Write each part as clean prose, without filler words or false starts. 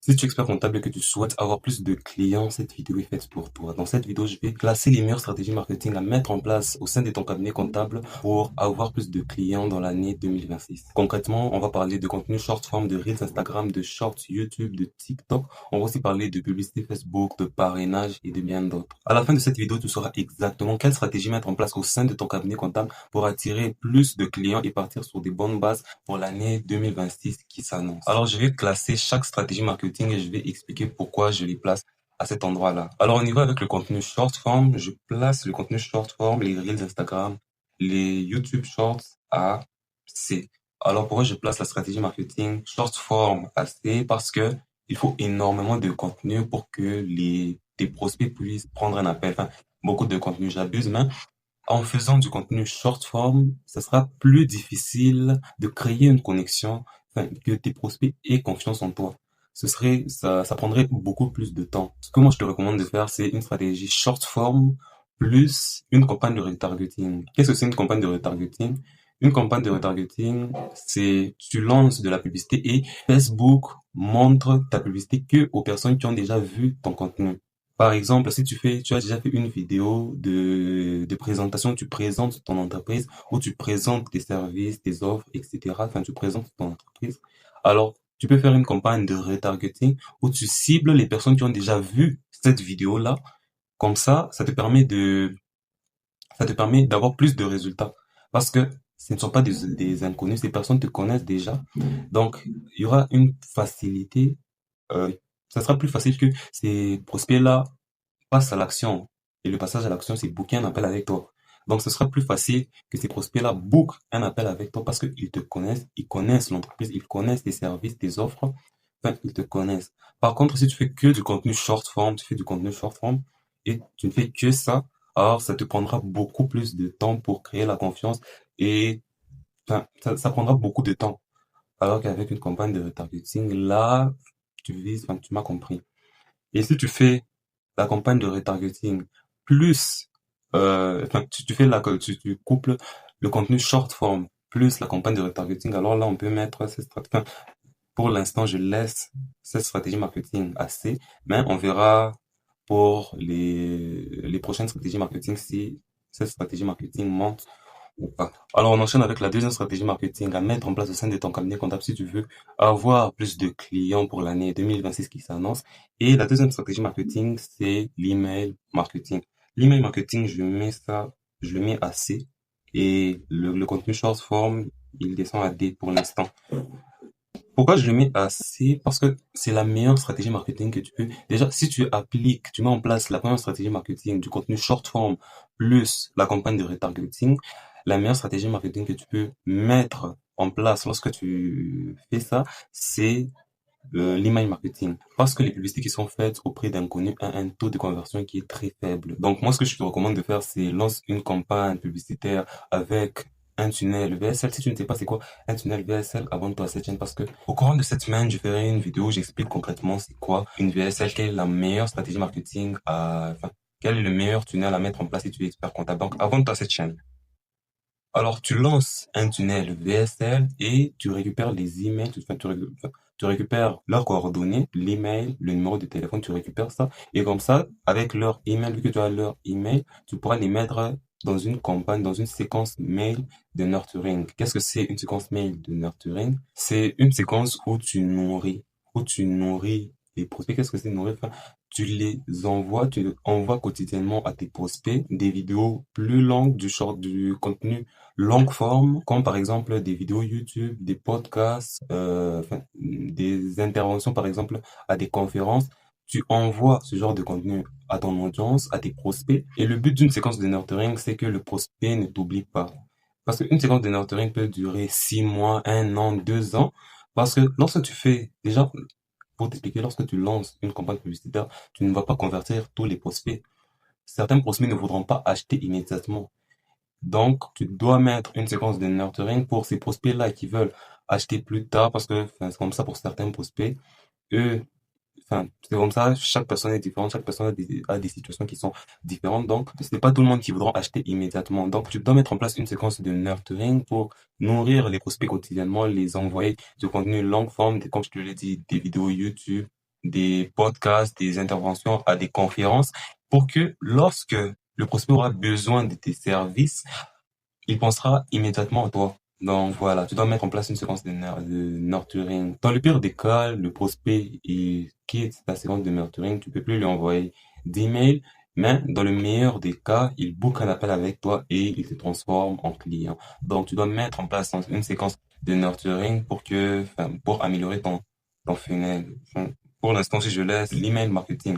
Si tu es expert comptable et que tu souhaites avoir plus de clients, cette vidéo est faite pour toi. Dans cette vidéo, je vais classer les meilleures stratégies marketing à mettre en place au sein de ton cabinet comptable pour avoir plus de clients dans l'année 2026. Concrètement, on va parler de contenu short form, de Reels Instagram, de Shorts YouTube, de TikTok. On va aussi parler de publicité Facebook, de parrainage et de bien d'autres. À la fin de cette vidéo, tu sauras exactement quelle stratégie mettre en place au sein de ton cabinet comptable pour attirer plus de clients et partir sur des bonnes bases pour l'année 2026 qui s'annonce. Alors, je vais classer chaque stratégie marketing et je vais expliquer pourquoi je les place à cet endroit-là. Alors, on y va avec le contenu short form. Je place le contenu short form, les Reels Instagram, les YouTube Shorts à C. Alors, pourquoi je place la stratégie marketing short form à C? Parce que il faut énormément de contenu pour que tes prospects puissent prendre un appel. Enfin, beaucoup de contenu, j'abuse, mais en faisant du contenu short form, ça sera plus difficile de créer une connexion, enfin, que tes prospects aient confiance en toi. Ça prendrait beaucoup plus de temps. Ce que moi je te recommande de faire, c'est une stratégie short form plus une campagne de retargeting. Qu'est-ce que c'est une campagne de retargeting? Une campagne de retargeting, c'est tu lances de la publicité et Facebook montre ta publicité que aux personnes qui ont déjà vu ton contenu. Par exemple, si tu as déjà fait une vidéo de présentation, tu présentes ton entreprise ou tu présentes tes services, tes offres, etc. Enfin, tu présentes ton entreprise. Alors, tu peux faire une campagne de retargeting où tu cibles les personnes qui ont déjà vu cette vidéo-là. Comme ça te permet ça te permet d'avoir plus de résultats. Parce que ce ne sont pas des inconnus, ces personnes te connaissent déjà. Donc, il y aura une facilité, euh, ça sera plus facile que ces prospects-là passe à l'action. Et le passage à l'action, c'est booker un appel avec toi. Donc, ce sera plus facile que ces prospects-là bookent un appel avec toi parce qu'ils te connaissent, ils connaissent l'entreprise, ils connaissent tes services, tes offres. Enfin, ils te connaissent. Par contre, si tu fais que du contenu short form, tu fais du contenu short form et tu ne fais que ça, alors ça te prendra beaucoup plus de temps pour créer la confiance et enfin, ça prendra beaucoup de temps. Alors qu'avec une campagne de retargeting, là, tu vises, enfin, tu m'as compris. Et si tu fais la campagne de retargeting plus, enfin, tu fais tu couples le contenu short form plus la campagne de retargeting, alors là, on peut mettre cette stratégie. Enfin, pour l'instant, je laisse cette stratégie marketing assez, mais on verra pour les prochaines stratégies marketing si cette stratégie marketing monte ou pas. Alors, on enchaîne avec la deuxième stratégie marketing à mettre en place au sein de ton cabinet comptable si tu veux avoir plus de clients pour l'année 2026 qui s'annonce. Et la deuxième stratégie marketing, c'est l'email marketing. L'email marketing, je le mets à C et le contenu short form, il descend à D pour l'instant. Pourquoi je le mets à C? Parce que c'est la meilleure stratégie marketing que tu peux. Déjà, si tu appliques, tu mets en place la première stratégie marketing du contenu short form plus la campagne de retargeting, la meilleure stratégie marketing que tu peux mettre en place lorsque tu fais ça, c'est l'email marketing. Parce que les publicités qui sont faites auprès d'inconnus ont un taux de conversion qui est très faible. Donc, moi, ce que je te recommande de faire, c'est lance une campagne publicitaire avec un tunnel VSL. Si tu ne sais pas c'est quoi un tunnel VSL, abonne-toi à cette chaîne parce que au courant de cette semaine, je ferai une vidéo où j'explique concrètement c'est quoi une VSL, quelle est la meilleure stratégie marketing enfin, quel est le meilleur tunnel à mettre en place si tu es expert comptable. Donc, abonne-toi à cette chaîne. Alors, tu lances un tunnel VSL et tu récupères les emails, tu récupères leurs coordonnées, l'email, le numéro de téléphone, tu récupères ça. Et comme ça, avec leur email, vu que tu as leur email, tu pourras les mettre dans une campagne, dans une séquence mail de nurturing. Qu'est-ce que c'est une séquence mail de nurturing? C'est une séquence où tu nourris les prospects. Qu'est-ce que c'est nourrir? Enfin, tu envoies quotidiennement à tes prospects des vidéos plus longues, du contenu longue forme, comme par exemple des vidéos YouTube, des podcasts, enfin, des interventions par exemple à des conférences. Tu envoies ce genre de contenu à ton audience, à tes prospects. Et le but d'une séquence de nurturing, c'est que le prospect ne t'oublie pas. Parce qu'une séquence de nurturing peut durer 6 mois, 1 an, 2 ans. Parce que lorsque tu fais, déjà, pour t'expliquer, lorsque tu lances une campagne publicitaire, tu ne vas pas convertir tous les prospects. Certains prospects ne voudront pas acheter immédiatement. Donc, tu dois mettre une séquence de nurturing pour ces prospects-là qui veulent acheter plus tard parce que enfin, c'est comme ça pour certains prospects. Eux, enfin, c'est comme ça, chaque personne est différente, chaque personne a des situations qui sont différentes. Donc, ce n'est pas tout le monde qui voudra acheter immédiatement. Donc, tu dois mettre en place une séquence de nurturing pour nourrir les prospects quotidiennement, les envoyer du contenu longue forme, comme je te l'ai dit, des vidéos YouTube, des podcasts, des interventions à des conférences pour que lorsque le prospect aura besoin de tes services, il pensera immédiatement à toi. Donc voilà, tu dois mettre en place une séquence de nurturing. Dans le pire des cas, le prospect il quitte ta séquence de nurturing, tu peux plus lui envoyer d'email, mais dans le meilleur des cas, il book un appel avec toi et il te transforme en client. Donc tu dois mettre en place une séquence de nurturing pour améliorer ton funnel. Pour l'instant, si je laisse l'email marketing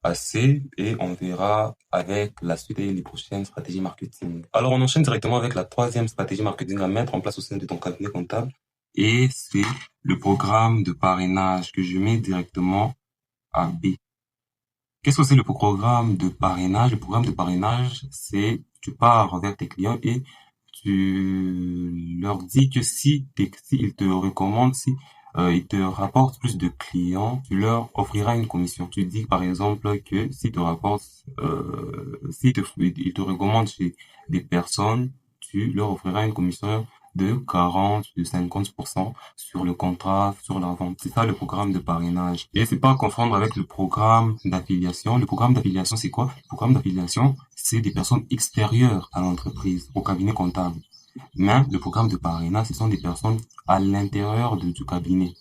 assez et on verra avec la suite et les prochaines stratégies marketing. Alors, on enchaîne directement avec la troisième stratégie marketing à mettre en place au sein de ton cabinet comptable et c'est le programme de parrainage que je mets directement à B. Qu'est-ce que c'est le programme de parrainage? Le programme de parrainage, c'est tu pars vers tes clients et tu leur dis que si ils te recommandent, si ils te rapportent plus de clients, tu leur offriras une commission. Tu dis par exemple que s'ils te rapportent, ils te recommandent chez des personnes, tu leur offriras une commission de 40, de 50% sur le contrat, sur la vente. C'est ça le programme de parrainage. Et c'est pas à confondre avec le programme d'affiliation. Le programme d'affiliation, c'est quoi? Le programme d'affiliation, c'est des personnes extérieures à l'entreprise, au cabinet comptable. Mais le programme de parrainage, ce sont des personnes à l'intérieur du cabinet.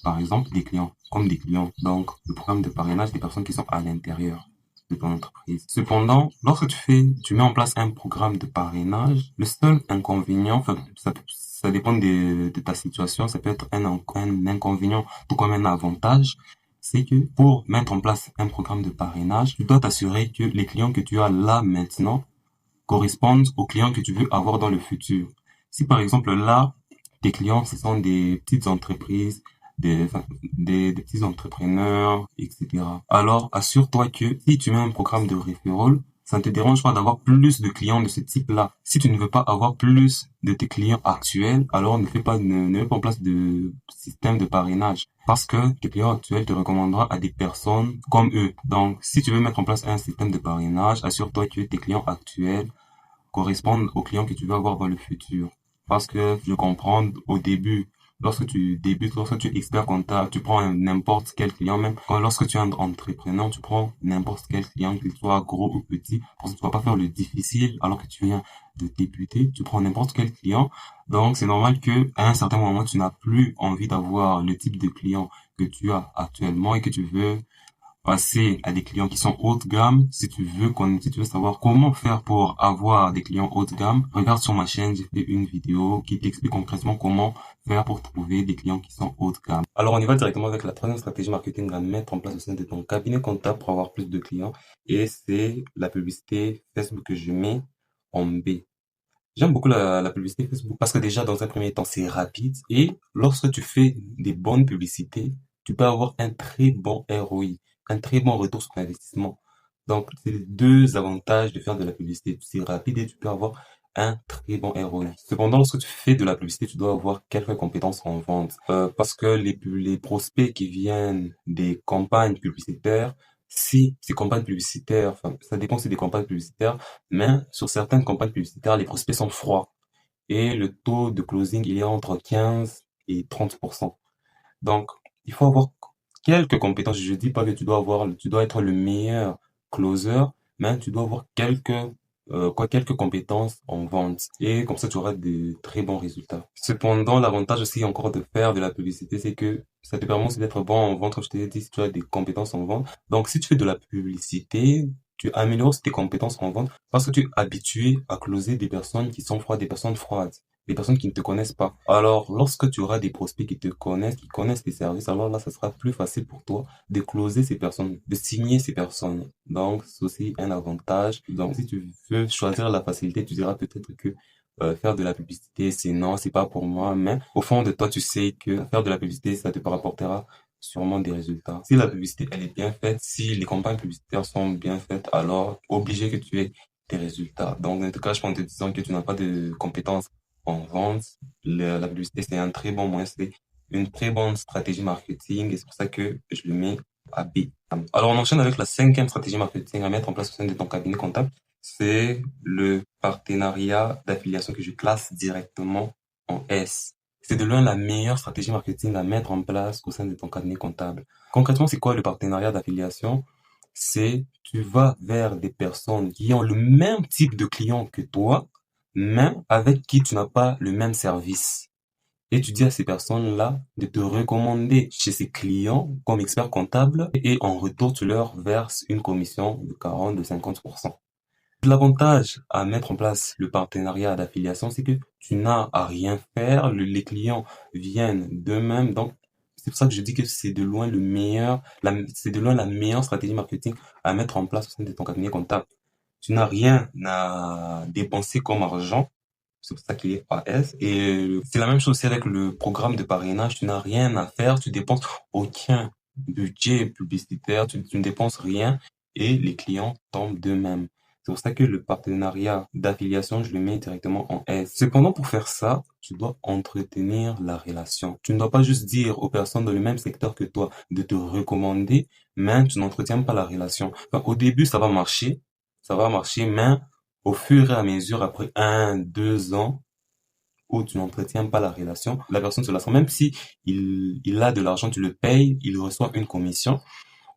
Par exemple, des clients, comme des clients. Donc, le programme de parrainage, des personnes qui sont à l'intérieur de ton entreprise. Cependant, lorsque tu mets en place un programme de parrainage, le seul inconvénient, enfin, ça dépend de ta situation, ça peut être un inconvénient tout comme un avantage, c'est que pour mettre en place un programme de parrainage, tu dois t'assurer que les clients que tu as là maintenant correspondent aux clients que tu veux avoir dans le futur. Si par exemple là, tes clients, ce sont des petites entreprises, enfin, des petits entrepreneurs, etc. Alors, assure-toi que si tu mets un programme de referral, ça ne te dérange pas d'avoir plus de clients de ce type-là. Si tu ne veux pas avoir plus de tes clients actuels, alors ne mets pas en place de système de parrainage. Parce que tes clients actuels te recommanderont à des personnes comme eux. Donc, si tu veux mettre en place un système de parrainage, assure-toi que tes clients actuels correspondent aux clients que tu veux avoir dans le futur. Parce que je comprends au début, lorsque tu débutes, lorsque tu es expert comptable, tu prends n'importe quel client, même lorsque tu es un entrepreneur, tu prends n'importe quel client, qu'il soit gros ou petit, parce que tu vas pas faire le difficile alors que tu viens de débuter, tu prends n'importe quel client. Donc, c'est normal que, à un certain moment, tu n'as plus envie d'avoir le type de client que tu as actuellement et que tu veux passer à des clients qui sont haut de gamme. Si tu veux savoir comment faire pour avoir des clients haut de gamme, regarde sur ma chaîne, j'ai fait une vidéo qui t'explique concrètement comment faire pour trouver des clients qui sont haut de gamme. Alors, on y va directement avec la troisième stratégie marketing à mettre en place au sein de ton cabinet comptable pour avoir plus de clients. Et c'est la publicité Facebook que je mets en B. J'aime beaucoup la publicité Facebook parce que déjà, dans un premier temps, c'est rapide et lorsque tu fais des bonnes publicités, tu peux avoir un très bon ROI, un très bon retour sur investissement. Donc, c'est les deux avantages de faire de la publicité. C'est rapide et tu peux avoir un très bon ROI. Cependant, lorsque tu fais de la publicité, tu dois avoir quelques compétences en vente. Parce que les prospects qui viennent des campagnes publicitaires, si ces campagnes publicitaires, enfin, ça dépend si des campagnes publicitaires, mais sur certaines campagnes publicitaires, les prospects sont froids et le taux de closing, il est entre 15 et 30%. Donc, il faut avoir quelques compétences. Je dis pas que tu dois être le meilleur closer, mais tu dois avoir quelques compétences en vente. Et comme ça, tu auras de très bons résultats. Cependant, l'avantage aussi encore de faire de la publicité, c'est que ça te permet aussi d'être bon en vente, comme je t'ai dit, si tu as des compétences en vente. Donc, si tu fais de la publicité, tu améliores aussi tes compétences en vente parce que tu es habitué à closer des personnes qui sont froides, des personnes froides, des personnes qui ne te connaissent pas. Alors, lorsque tu auras des prospects qui te connaissent, qui connaissent tes services, alors là, ça sera plus facile pour toi de closer ces personnes, de signer ces personnes. Donc, c'est aussi un avantage. Donc, si tu veux choisir la facilité, tu diras peut-être que faire de la publicité, c'est non, c'est pas pour moi. Mais au fond de toi, tu sais que faire de la publicité, ça te rapportera sûrement des résultats. Si la publicité, elle est bien faite, si les campagnes publicitaires sont bien faites, alors obligé que tu aies des résultats. Donc, ne te cache pas en te disant que tu n'as pas de compétences en vente. La publicité, c'est un très bon moyen, c'est une très bonne stratégie marketing et c'est pour ça que je le mets à B. Alors, on enchaîne avec la cinquième stratégie marketing à mettre en place au sein de ton cabinet comptable. C'est le partenariat d'affiliation que je classe directement en S. C'est de loin la meilleure stratégie marketing à mettre en place au sein de ton cabinet comptable. Concrètement, c'est quoi le partenariat d'affiliation? C'est tu vas vers des personnes qui ont le même type de clients que toi, même avec qui tu n'as pas le même service. Et tu dis à ces personnes-là de te recommander chez ces clients comme expert comptable et en retour, tu leur verses une commission de 40, de 50%. L'avantage à mettre en place le partenariat d'affiliation, c'est que tu n'as à rien faire, les clients viennent d'eux-mêmes. Donc, c'est pour ça que je dis que c'est de loin c'est de loin la meilleure stratégie marketing à mettre en place au sein de ton cabinet comptable. Tu n'as rien à dépenser comme argent. C'est pour ça qu'il est AS. Et c'est la même chose aussi avec le programme de parrainage. Tu n'as rien à faire. Tu dépenses aucun budget publicitaire. Tu ne dépenses rien et les clients tombent d'eux-mêmes. C'est pour ça que le partenariat d'affiliation, je le mets directement en S. Cependant, pour faire ça, tu dois entretenir la relation. Tu ne dois pas juste dire aux personnes dans le même secteur que toi de te recommander, mais tu n'entretiens pas la relation. Enfin, au début, ça va marcher, mais au fur et à mesure, après 1, 2 ans, où tu n'entretiens pas la relation, la personne se lasse. Même si il a de l'argent, tu le payes, il reçoit une commission.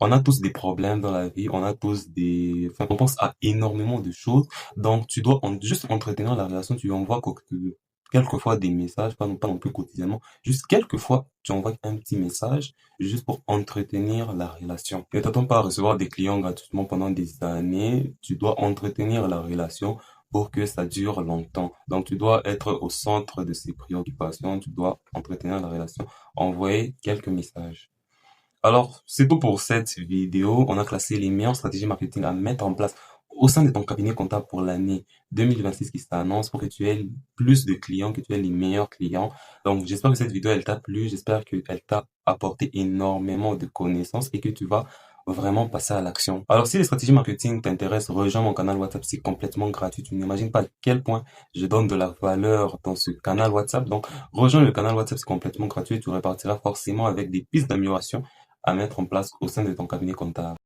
On a tous des problèmes dans la vie, enfin, on pense à énormément de choses. Donc, tu dois juste entretenir la relation, tu lui envoies quelquefois des messages, pas non plus quotidiennement, juste quelquefois, tu envoies un petit message, juste pour entretenir la relation. Ne t'attends pas à recevoir des clients gratuitement pendant des années, tu dois entretenir la relation pour que ça dure longtemps. Donc, tu dois être au centre de ses préoccupations, tu dois entretenir la relation, envoyer quelques messages. Alors, c'est tout pour cette vidéo. On a classé les meilleures stratégies marketing à mettre en place au sein de ton cabinet comptable pour l'année 2026 qui s'annonce pour que tu aies plus de clients, que tu aies les meilleurs clients. Donc, j'espère que cette vidéo, elle t'a plu. J'espère qu'elle t'a apporté énormément de connaissances et que tu vas vraiment passer à l'action. Alors, si les stratégies marketing t'intéressent, rejoins mon canal WhatsApp. C'est complètement gratuit. Tu n'imagines pas à quel point je donne de la valeur dans ce canal WhatsApp. Donc, rejoins le canal WhatsApp. C'est complètement gratuit. Tu repartiras forcément avec des pistes d'amélioration à mettre en place au sein de ton cabinet comptable.